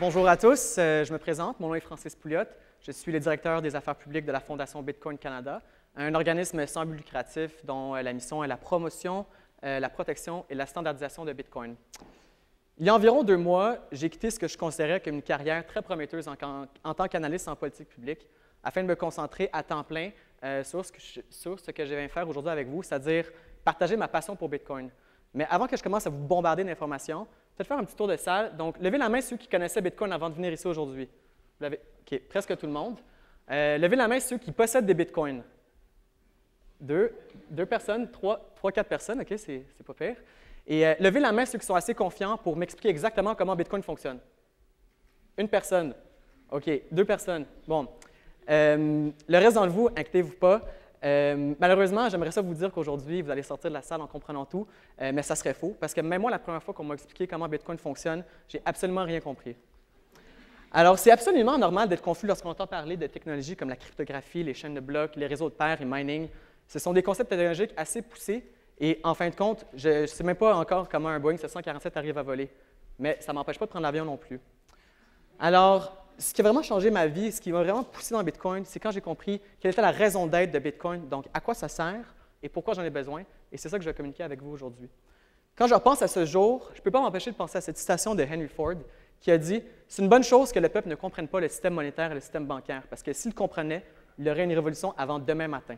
Bonjour à tous, je me présente, mon nom est Francis Pouliot, je suis le directeur des affaires publiques de la Fondation Bitcoin Canada, un organisme sans but lucratif dont la mission est la promotion, la protection et la standardisation de Bitcoin. Il y a environ 2 mois, j'ai quitté ce que je considérais comme une carrière très prometteuse en tant qu'analyste en politique publique afin de me concentrer à temps plein sur ce que je viens faire aujourd'hui avec vous, c'est-à-dire partager ma passion pour Bitcoin. Mais avant que je commence à vous bombarder d'informations, peut-être faire un petit tour de salle. Donc, levez la main ceux qui connaissaient Bitcoin avant de venir ici aujourd'hui. OK, presque tout le monde. Levez la main ceux qui possèdent des Bitcoins. Deux personnes, quatre personnes, OK, c'est pas pire. Et levez la main ceux qui sont assez confiants pour m'expliquer exactement comment Bitcoin fonctionne. Une personne. OK, 2 personnes. Bon. Le reste d'entre vous, inquiétez-vous pas. Malheureusement, j'aimerais ça vous dire qu'aujourd'hui, vous allez sortir de la salle en comprenant tout, mais ça serait faux, parce que même moi, la première fois qu'on m'a expliqué comment Bitcoin fonctionne, j'ai absolument rien compris. Alors, c'est absolument normal d'être confus lorsqu'on entend parler de technologies comme la cryptographie, les chaînes de blocs, les réseaux de paires et mining. Ce sont des concepts technologiques assez poussés, et en fin de compte, je ne sais même pas encore comment un Boeing 747 arrive à voler, mais ça ne m'empêche pas de prendre l'avion non plus. Alors, ce qui a vraiment changé ma vie, ce qui m'a vraiment poussé dans Bitcoin, c'est quand j'ai compris quelle était la raison d'être de Bitcoin, donc à quoi ça sert et pourquoi j'en ai besoin, et c'est ça que je vais communiquer avec vous aujourd'hui. Quand je repense à ce jour, je ne peux pas m'empêcher de penser à cette citation de Henry Ford qui a dit « C'est une bonne chose que le peuple ne comprenne pas le système monétaire et le système bancaire, parce que s'il le comprenait, il y aurait une révolution avant demain matin. »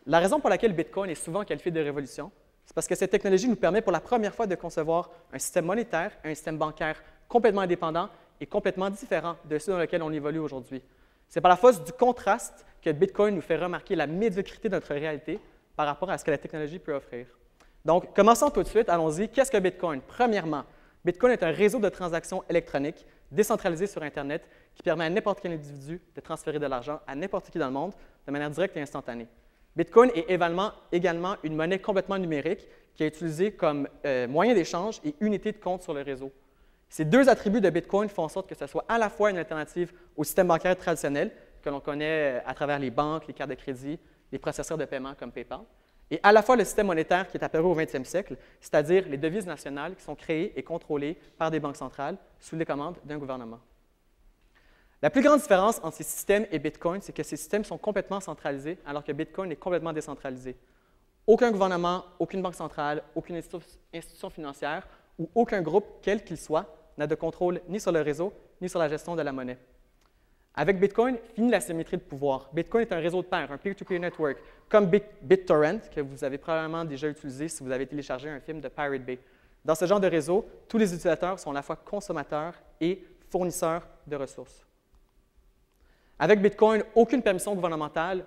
La raison pour laquelle Bitcoin est souvent qualifié de révolution, c'est parce que cette technologie nous permet pour la première fois de concevoir un système monétaire et un système bancaire complètement indépendant et complètement différent de ceux dans lesquels on évolue aujourd'hui. C'est par la force du contraste que Bitcoin nous fait remarquer la médiocrité de notre réalité par rapport à ce que la technologie peut offrir. Donc, commençons tout de suite, allons-y. Qu'est-ce que Bitcoin? Premièrement, Bitcoin est un réseau de transactions électroniques décentralisé sur Internet qui permet à n'importe quel individu de transférer de l'argent à n'importe qui dans le monde de manière directe et instantanée. Bitcoin est également une monnaie complètement numérique qui est utilisée comme moyen d'échange et unité de compte sur le réseau. Ces 2 attributs de Bitcoin font en sorte que ce soit à la fois une alternative au système bancaire traditionnel que l'on connaît à travers les banques, les cartes de crédit, les processeurs de paiement comme PayPal, et à la fois le système monétaire qui est apparu au 20e siècle, c'est-à-dire les devises nationales qui sont créées et contrôlées par des banques centrales sous les commandes d'un gouvernement. La plus grande différence entre ces systèmes et Bitcoin, c'est que ces systèmes sont complètement centralisés, alors que Bitcoin est complètement décentralisé. Aucun gouvernement, aucune banque centrale, aucune institution financière ou aucun groupe, quel qu'il soit, n'a de contrôle ni sur le réseau, ni sur la gestion de la monnaie. Avec Bitcoin, finit la symétrie de pouvoir. Bitcoin est un réseau de pairs, un peer-to-peer network, comme BitTorrent, que vous avez probablement déjà utilisé si vous avez téléchargé un film de Pirate Bay. Dans ce genre de réseau, tous les utilisateurs sont à la fois consommateurs et fournisseurs de ressources. Avec Bitcoin, aucune permission gouvernementale,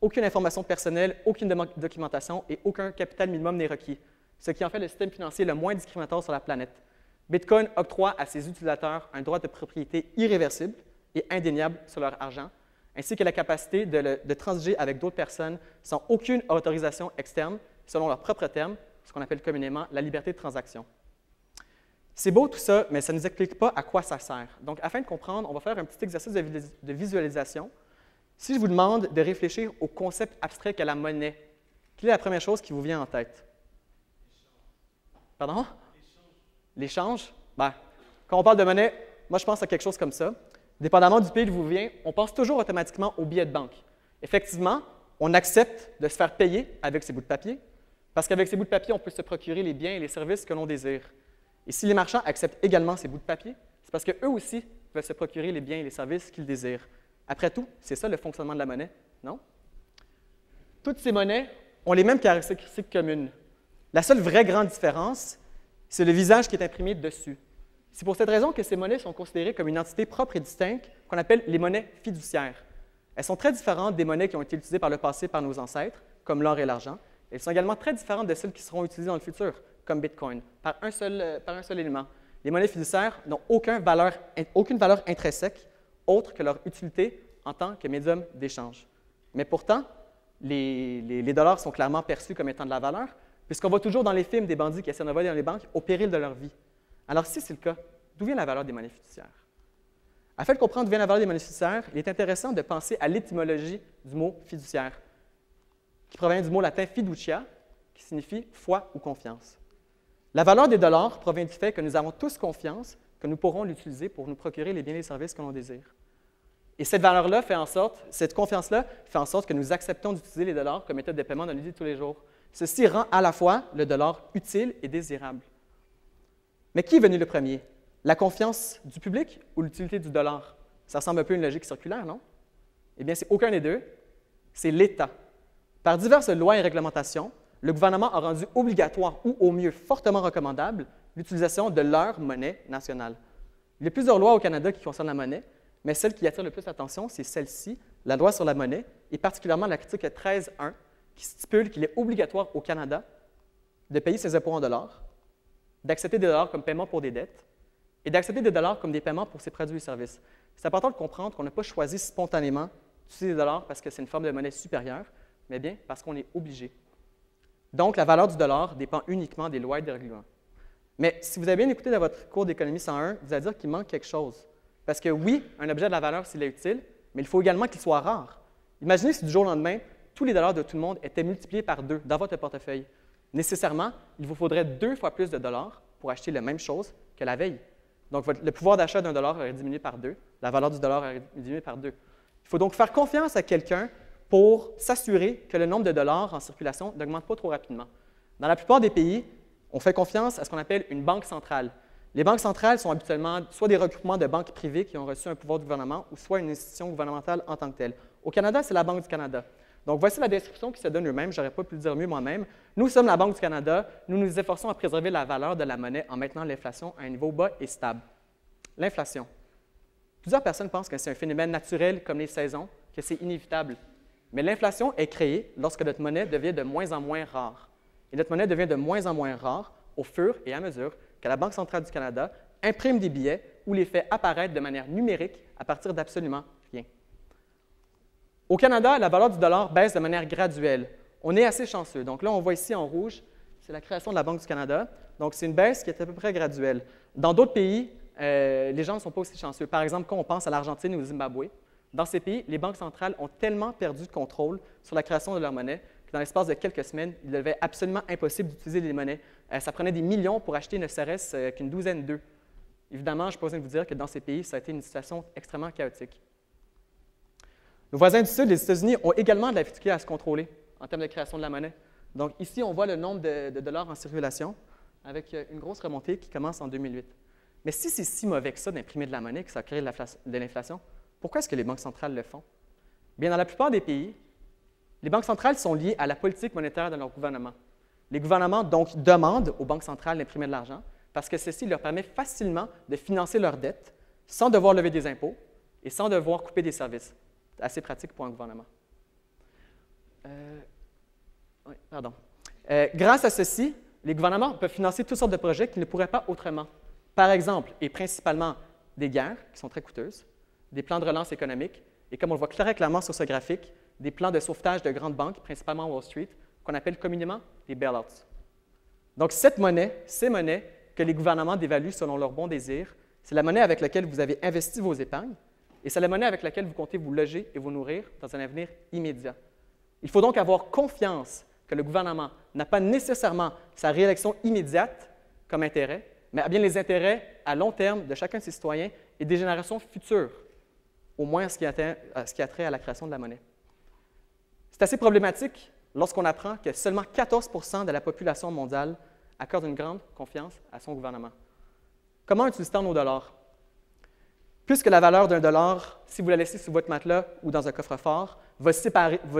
aucune information personnelle, aucune documentation et aucun capital minimum n'est requis, ce qui en fait le système financier le moins discriminatoire sur la planète. Bitcoin octroie à ses utilisateurs un droit de propriété irréversible et indéniable sur leur argent, ainsi que la capacité de transiger avec d'autres personnes sans aucune autorisation externe, selon leurs propres termes, ce qu'on appelle communément la liberté de transaction. C'est beau tout ça, mais ça ne nous explique pas à quoi ça sert. Donc, afin de comprendre, on va faire un petit exercice de visualisation. Si je vous demande de réfléchir au concept abstrait qu'est la monnaie, quelle est la première chose qui vous vient en tête? Pardon? L'échange? Ben, quand on parle de monnaie, moi, je pense à quelque chose comme ça. Dépendamment du pays d'où vous venez, on pense toujours automatiquement aux billets de banque. Effectivement, on accepte de se faire payer avec ces bouts de papier, parce qu'avec ces bouts de papier, on peut se procurer les biens et les services que l'on désire. Et si les marchands acceptent également ces bouts de papier, c'est parce qu'eux aussi veulent se procurer les biens et les services qu'ils désirent. Après tout, c'est ça le fonctionnement de la monnaie, non? Toutes ces monnaies ont les mêmes caractéristiques communes. La seule vraie grande différence, c'est le visage qui est imprimé dessus. C'est pour cette raison que ces monnaies sont considérées comme une entité propre et distincte qu'on appelle les monnaies fiduciaires. Elles sont très différentes des monnaies qui ont été utilisées par le passé par nos ancêtres, comme l'or et l'argent. Elles sont également très différentes de celles qui seront utilisées dans le futur, comme Bitcoin, par un seul élément. Les monnaies fiduciaires n'ont aucune valeur intrinsèque autre que leur utilité en tant que médium d'échange. Mais pourtant, les dollars sont clairement perçus comme étant de la valeur, puisqu'on voit toujours dans les films des bandits qui essaient de voler dans les banques au péril de leur vie. Alors, si c'est le cas, d'où vient la valeur des monnaies fiduciaires? Afin de comprendre d'où vient la valeur des monnaies fiduciaires, il est intéressant de penser à l'étymologie du mot fiduciaire, qui provient du mot latin fiducia, qui signifie foi ou confiance. La valeur des dollars provient du fait que nous avons tous confiance que nous pourrons l'utiliser pour nous procurer les biens et les services que l'on désire. Et cette valeur-là fait en sorte, cette confiance-là fait en sorte que nous acceptons d'utiliser les dollars comme méthode de paiement dans la vie de tous les jours. Ceci rend à la fois le dollar utile et désirable. Mais qui est venu le premier? La confiance du public ou l'utilité du dollar? Ça ressemble un peu à une logique circulaire, non? Eh bien, c'est aucun des deux. C'est l'État. Par diverses lois et réglementations, le gouvernement a rendu obligatoire ou au mieux fortement recommandable l'utilisation de leur monnaie nationale. Il y a plusieurs lois au Canada qui concernent la monnaie, mais celle qui attire le plus l'attention, c'est celle-ci, la loi sur la monnaie, et particulièrement l'article 13.1, qui stipule qu'il est obligatoire au Canada de payer ses impôts en dollars, d'accepter des dollars comme paiement pour des dettes et d'accepter des dollars comme des paiements pour ses produits et services. C'est important de comprendre qu'on n'a pas choisi spontanément d'utiliser des dollars parce que c'est une forme de monnaie supérieure, mais bien parce qu'on est obligé. Donc, la valeur du dollar dépend uniquement des lois et des règlements. Mais si vous avez bien écouté dans votre cours d'économie 101, vous allez dire qu'il manque quelque chose. Parce que oui, un objet de la valeur, s'il est utile, mais il faut également qu'il soit rare. Imaginez si du jour au lendemain, tous les dollars de tout le monde étaient multipliés par 2 dans votre portefeuille. Nécessairement, il vous faudrait 2 fois plus de dollars pour acheter la même chose que la veille. Donc, le pouvoir d'achat d'un dollar aurait diminué par 2, la valeur du dollar aurait diminué par 2. Il faut donc faire confiance à quelqu'un pour s'assurer que le nombre de dollars en circulation n'augmente pas trop rapidement. Dans la plupart des pays, on fait confiance à ce qu'on appelle une banque centrale. Les banques centrales sont habituellement soit des regroupements de banques privées qui ont reçu un pouvoir du gouvernement ou soit une institution gouvernementale en tant que telle. Au Canada, c'est la Banque du Canada. Donc, voici la description qui se donne eux-mêmes. Je n'aurais pas pu le dire mieux moi-même. Nous sommes la Banque du Canada. Nous nous efforçons à préserver la valeur de la monnaie en maintenant l'inflation à un niveau bas et stable. L'inflation. Plusieurs personnes pensent que c'est un phénomène naturel comme les saisons, que c'est inévitable. Mais l'inflation est créée lorsque notre monnaie devient de moins en moins rare. Et notre monnaie devient de moins en moins rare au fur et à mesure que la Banque centrale du Canada imprime des billets ou les fait apparaître de manière numérique à partir d'absolument rien. Au Canada, la valeur du dollar baisse de manière graduelle. On est assez chanceux. Donc là, on voit ici en rouge, c'est la création de la Banque du Canada. Donc, c'est une baisse qui est à peu près graduelle. Dans d'autres pays, les gens ne sont pas aussi chanceux. Par exemple, quand on pense à l'Argentine ou au Zimbabwe, dans ces pays, les banques centrales ont tellement perdu de contrôle sur la création de leur monnaie que dans l'espace de quelques semaines, il devait absolument impossible d'utiliser les monnaies. Ça prenait des millions pour acheter ne serait-ce qu'une douzaine d'œufs. Évidemment, je n'ai pas besoin de vous dire que dans ces pays, ça a été une situation extrêmement chaotique. Nos voisins du Sud, les États-Unis, ont également de la difficulté à se contrôler en termes de création de la monnaie. Donc ici, on voit le nombre de dollars en circulation avec une grosse remontée qui commence en 2008. Mais si c'est si mauvais que ça d'imprimer de la monnaie, que ça crée de l'inflation, pourquoi est-ce que les banques centrales le font? Bien, dans la plupart des pays, les banques centrales sont liées à la politique monétaire de leur gouvernement. Les gouvernements, donc, demandent aux banques centrales d'imprimer de l'argent parce que ceci leur permet facilement de financer leurs dettes sans devoir lever des impôts et sans devoir couper des services. C'est assez pratique pour un gouvernement. Grâce à ceci, les gouvernements peuvent financer toutes sortes de projets qu'ils ne pourraient pas autrement. Par exemple, et principalement, des guerres qui sont très coûteuses, des plans de relance économique, et comme on le voit très clairement sur ce graphique, des plans de sauvetage de grandes banques, principalement Wall Street, qu'on appelle communément des bailouts. Donc, ces monnaies que les gouvernements dévaluent selon leur bon désir, c'est la monnaie avec laquelle vous avez investi vos épargnes, et c'est la monnaie avec laquelle vous comptez vous loger et vous nourrir dans un avenir immédiat. Il faut donc avoir confiance que le gouvernement n'a pas nécessairement sa réélection immédiate comme intérêt, mais a bien les intérêts à long terme de chacun de ses citoyens et des générations futures, au moins ce qui a trait à la création de la monnaie. C'est assez problématique lorsqu'on apprend que seulement 14 % de la population mondiale accorde une grande confiance à son gouvernement. Comment utilise-t-on nos dollars? Puisque la valeur d'un dollar, si vous la laissez sous votre matelas ou dans un coffre-fort, va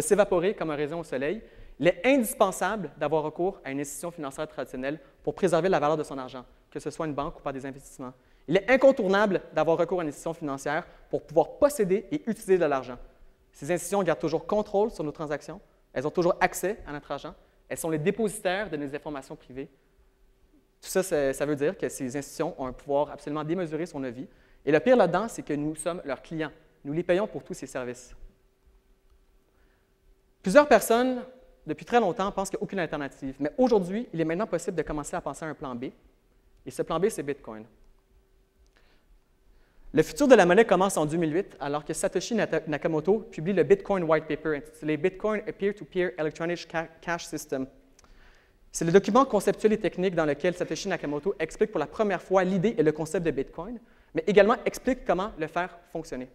s'évaporer comme un raisin au soleil, il est indispensable d'avoir recours à une institution financière traditionnelle pour préserver la valeur de son argent, que ce soit une banque ou par des investissements. Il est incontournable d'avoir recours à une institution financière pour pouvoir posséder et utiliser de l'argent. Ces institutions gardent toujours contrôle sur nos transactions, elles ont toujours accès à notre argent, elles sont les dépositaires de nos informations privées. Tout ça, ça veut dire que ces institutions ont un pouvoir absolument démesuré sur nos vies. Et le pire là-dedans, c'est que nous sommes leurs clients. Nous les payons pour tous ces services. Plusieurs personnes, depuis très longtemps, pensent qu'il n'y a aucune alternative. Mais aujourd'hui, il est maintenant possible de commencer à penser à un plan B. Et ce plan B, c'est Bitcoin. Le futur de la monnaie commence en 2008, alors que Satoshi Nakamoto publie le Bitcoin White Paper intitulé Bitcoin, a Peer-to-Peer Electronic Cash System. C'est le document conceptuel et technique dans lequel Satoshi Nakamoto explique pour la première fois l'idée et le concept de Bitcoin, mais également explique comment le faire fonctionner.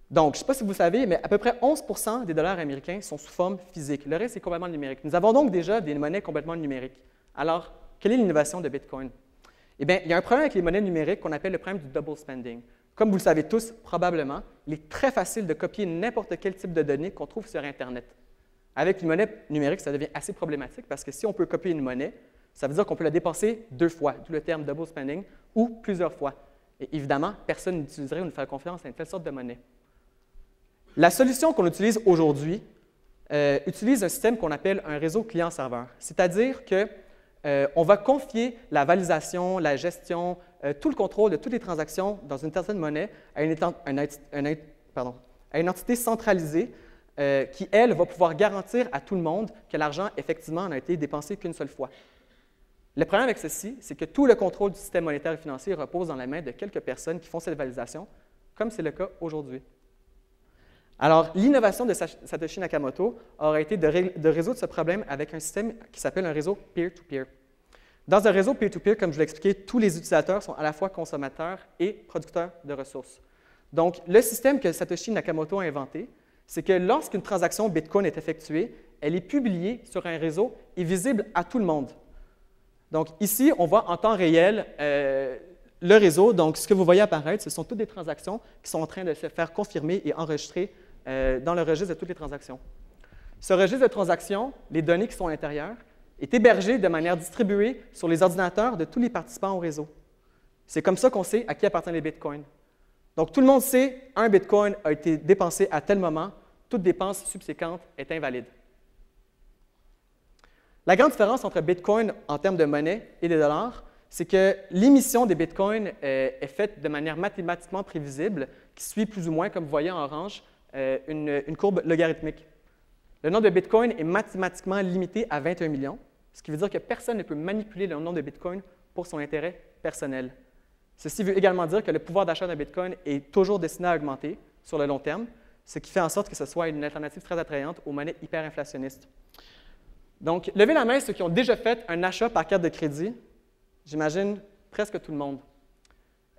Donc, je ne sais pas si vous savez, mais à peu près 11% des dollars américains sont sous forme physique. Le reste est complètement numérique. Nous avons donc déjà des monnaies complètement numériques. Alors, quelle est l'innovation de Bitcoin? Eh bien, il y a un problème avec les monnaies numériques qu'on appelle le problème du double spending. Comme vous le savez tous, probablement, il est très facile de copier n'importe quel type de données qu'on trouve sur Internet. Avec une monnaie numérique, ça devient assez problématique parce que si on peut copier une monnaie, ça veut dire qu'on peut la dépenser 2 fois, d'où le terme double spending, ou plusieurs fois. Et évidemment, personne n'utiliserait ou ne ferait confiance à une telle sorte de monnaie. La solution qu'on utilise aujourd'hui utilise un système qu'on appelle un réseau client-serveur, c'est-à-dire qu'on va confier la validation, la gestion, tout le contrôle de toutes les transactions dans une certaine monnaie à une entité centralisée qui, elle, va pouvoir garantir à tout le monde que l'argent, effectivement, n'a été dépensé qu'une seule fois. Le problème avec ceci, c'est que tout le contrôle du système monétaire et financier repose dans la main de quelques personnes qui font cette validation, comme c'est le cas aujourd'hui. Alors, l'innovation de Satoshi Nakamoto aurait été de résoudre ce problème avec un système qui s'appelle un réseau peer-to-peer. Dans un réseau peer-to-peer, comme je l'ai expliqué, tous les utilisateurs sont à la fois consommateurs et producteurs de ressources. Donc, le système que Satoshi Nakamoto a inventé, c'est que lorsqu'une transaction Bitcoin est effectuée, elle est publiée sur un réseau et visible à tout le monde. Donc, ici, on voit en temps réel le réseau. Donc, ce que vous voyez apparaître, ce sont toutes des transactions qui sont en train de se faire confirmer et enregistrer dans le registre de toutes les transactions. Ce registre de transactions, les données qui sont à l'intérieur, est hébergé de manière distribuée sur les ordinateurs de tous les participants au réseau. C'est comme ça qu'on sait à qui appartiennent les Bitcoins. Donc, tout le monde sait qu'un Bitcoin a été dépensé à tel moment, toute dépense subséquente est invalide. La grande différence entre Bitcoin en termes de monnaie et des dollars, c'est que l'émission des Bitcoins est faite de manière mathématiquement prévisible, qui suit plus ou moins, comme vous voyez en orange, une courbe logarithmique. Le nombre de Bitcoins est mathématiquement limité à 21 millions, ce qui veut dire que personne ne peut manipuler le nombre de Bitcoins pour son intérêt personnel. Ceci veut également dire que le pouvoir d'achat d'un Bitcoin est toujours destiné à augmenter sur le long terme, ce qui fait en sorte que ce soit une alternative très attrayante aux monnaies hyperinflationnistes. Donc, levez la main ceux qui ont déjà fait un achat par carte de crédit. J'imagine presque tout le monde.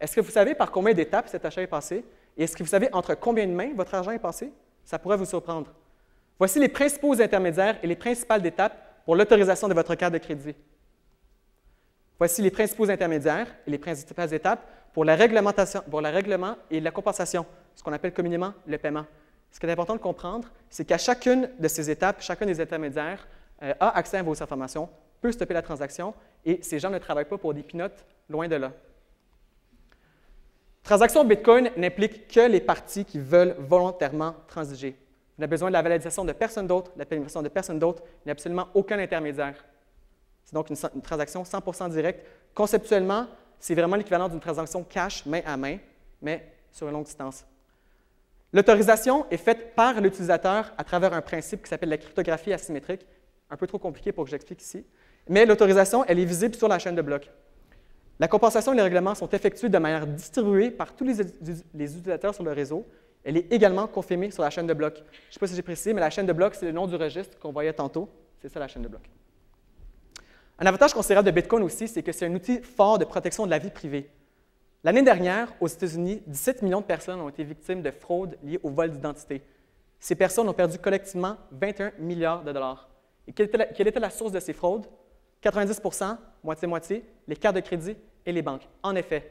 Est-ce que vous savez par combien d'étapes cet achat est passé? Et est-ce que vous savez entre combien de mains votre argent est passé? Ça pourrait vous surprendre. Voici les principaux intermédiaires et les principales étapes pour l'autorisation de votre carte de crédit. Voici les principaux intermédiaires et les principales étapes pour le règlement et la compensation, ce qu'on appelle communément le paiement. Ce qui est important de comprendre, c'est qu'à chacune de ces étapes, chacun des intermédiaires a accès à vos informations, peut stopper la transaction, et ces gens ne travaillent pas pour des peanuts, loin de là. Transaction Bitcoin n'implique que les parties qui veulent volontairement transiger. Il n'a besoin de la validation de personne d'autre, la permission de personne d'autre, il n'y a absolument aucun intermédiaire. C'est donc une transaction 100% directe. Conceptuellement, c'est vraiment l'équivalent d'une transaction cash, main à main, mais sur une longue distance. L'autorisation est faite par l'utilisateur à travers un principe qui s'appelle la cryptographie asymétrique, un peu trop compliqué pour que j'explique ici, mais l'autorisation, elle est visible sur la chaîne de blocs. La compensation et les règlements sont effectués de manière distribuée par tous les utilisateurs sur le réseau. Elle est également confirmée sur la chaîne de blocs. Je ne sais pas si j'ai précisé, mais la chaîne de blocs, c'est le nom du registre qu'on voyait tantôt. C'est ça, la chaîne de blocs. Un avantage considérable de Bitcoin aussi, c'est que c'est un outil fort de protection de la vie privée. L'année dernière, aux États-Unis, 17 millions de personnes ont été victimes de fraudes liées au vol d'identité. Ces personnes ont perdu collectivement 21 milliards de dollars. Et quelle était la source de ces fraudes? 90 %, moitié-moitié, les cartes de crédit et les banques. En effet,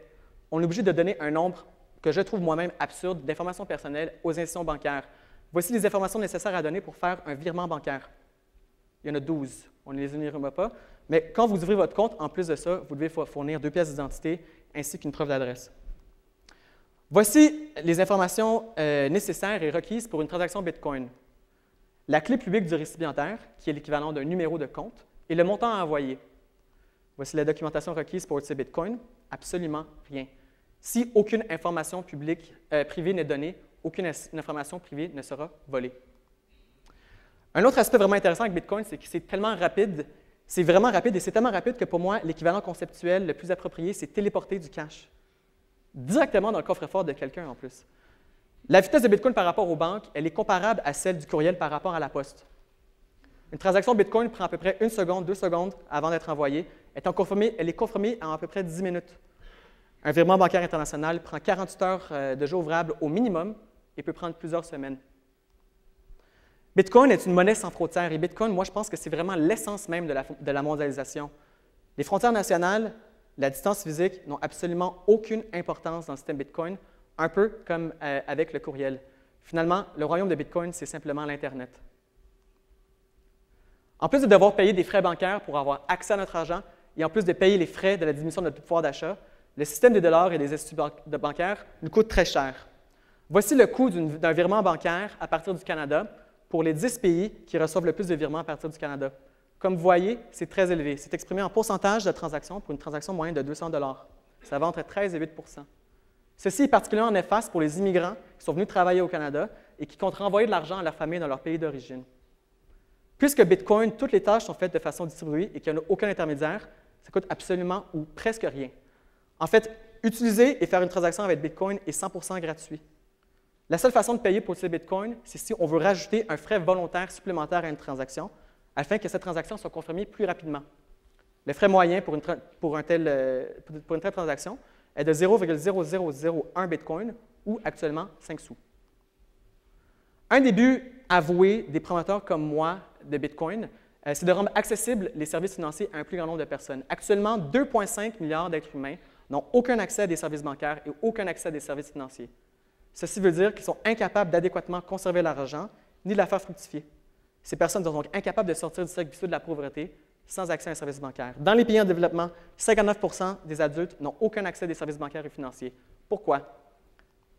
on est obligé de donner un nombre que je trouve moi-même absurde d'informations personnelles aux institutions bancaires. Voici les informations nécessaires à donner pour faire un virement bancaire. Il y en a 12, on ne les énumère pas, mais quand vous ouvrez votre compte, en plus de ça, vous devez fournir 2 pièces d'identité ainsi qu'une preuve d'adresse. Voici les informations nécessaires et requises pour une transaction Bitcoin. La clé publique du récipiendaire, qui est l'équivalent d'un numéro de compte, et le montant à envoyer. Voici la documentation requise pour utiliser Bitcoin. Absolument rien. Si aucune information privée n'est donnée, aucune information privée ne sera volée. Un autre aspect vraiment intéressant avec Bitcoin, c'est que c'est tellement rapide. C'est vraiment rapide et c'est tellement rapide que pour moi, l'équivalent conceptuel le plus approprié, c'est téléporter du cash. Directement dans le coffre-fort de quelqu'un en plus. La vitesse de Bitcoin par rapport aux banques, elle est comparable à celle du courriel par rapport à la poste. Une transaction Bitcoin prend à peu près 1 seconde, 2 secondes avant d'être envoyée. Elle est confirmée en à peu près 10 minutes. Un virement bancaire international prend 48 heures de jeu ouvrable au minimum et peut prendre plusieurs semaines. Bitcoin est une monnaie sans frontières et Bitcoin, moi, je pense que c'est vraiment l'essence même de la mondialisation. Les frontières nationales, la distance physique n'ont absolument aucune importance dans le système Bitcoin, un peu comme avec le courriel. Finalement, le royaume de Bitcoin, c'est simplement l'Internet. En plus de devoir payer des frais bancaires pour avoir accès à notre argent et en plus de payer les frais de la diminution de notre pouvoir d'achat, le système des dollars et des instituts bancaires nous coûte très cher. Voici le coût d'un virement bancaire à partir du Canada pour les 10 pays qui reçoivent le plus de virements à partir du Canada. Comme vous voyez, c'est très élevé. C'est exprimé en pourcentage de transaction pour une transaction moyenne de 200 $. Ça va entre 13 et 8 %. Ceci est particulièrement néfaste pour les immigrants qui sont venus travailler au Canada et qui comptent renvoyer de l'argent à leur famille dans leur pays d'origine. Puisque Bitcoin, toutes les tâches sont faites de façon distribuée et qu'il n'y a aucun intermédiaire, ça coûte absolument ou presque rien. En fait, utiliser et faire une transaction avec Bitcoin est 100% gratuit. La seule façon de payer pour utiliser Bitcoin, c'est si on veut rajouter un frais volontaire supplémentaire à une transaction afin que cette transaction soit confirmée plus rapidement. Le frais moyen pour une telle transaction est de 0,0001 Bitcoin ou actuellement 5 sous. Un des buts avoués des promoteurs comme moi de Bitcoin, c'est de rendre accessibles les services financiers à un plus grand nombre de personnes. Actuellement, 2,5 milliards d'êtres humains n'ont aucun accès à des services bancaires et aucun accès à des services financiers. Ceci veut dire qu'ils sont incapables d'adéquatement conserver leur argent ni de la faire fructifier. Ces personnes sont donc incapables de sortir du cercle vicieux de la pauvreté sans accès à un service bancaire. Dans les pays en développement, 59 % des adultes n'ont aucun accès à des services bancaires et financiers. Pourquoi?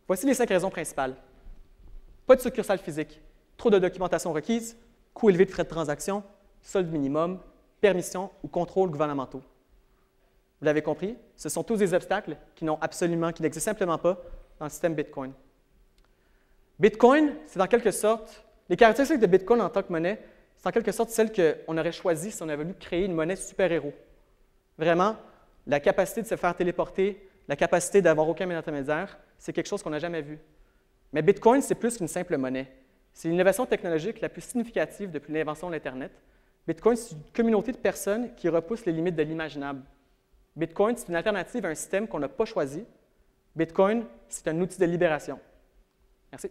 Voici les 5 raisons principales. Pas de succursale physique, trop de documentation requise, coût élevé de frais de transaction, solde minimum, permission ou contrôles gouvernementaux. Vous l'avez compris, ce sont tous des obstacles qui n'existent simplement pas dans le système Bitcoin. Bitcoin, c'est en quelque sorte, les caractéristiques de Bitcoin en tant que monnaie, c'est en quelque sorte celles qu'on aurait choisies si on avait voulu créer une monnaie super-héros. Vraiment, la capacité de se faire téléporter, la capacité d'avoir aucun intermédiaire, c'est quelque chose qu'on n'a jamais vu. Mais Bitcoin, c'est plus qu'une simple monnaie. C'est l'innovation technologique la plus significative depuis l'invention de l'Internet. Bitcoin, c'est une communauté de personnes qui repoussent les limites de l'imaginable. Bitcoin, c'est une alternative à un système qu'on n'a pas choisi. Bitcoin, c'est un outil de libération. Merci.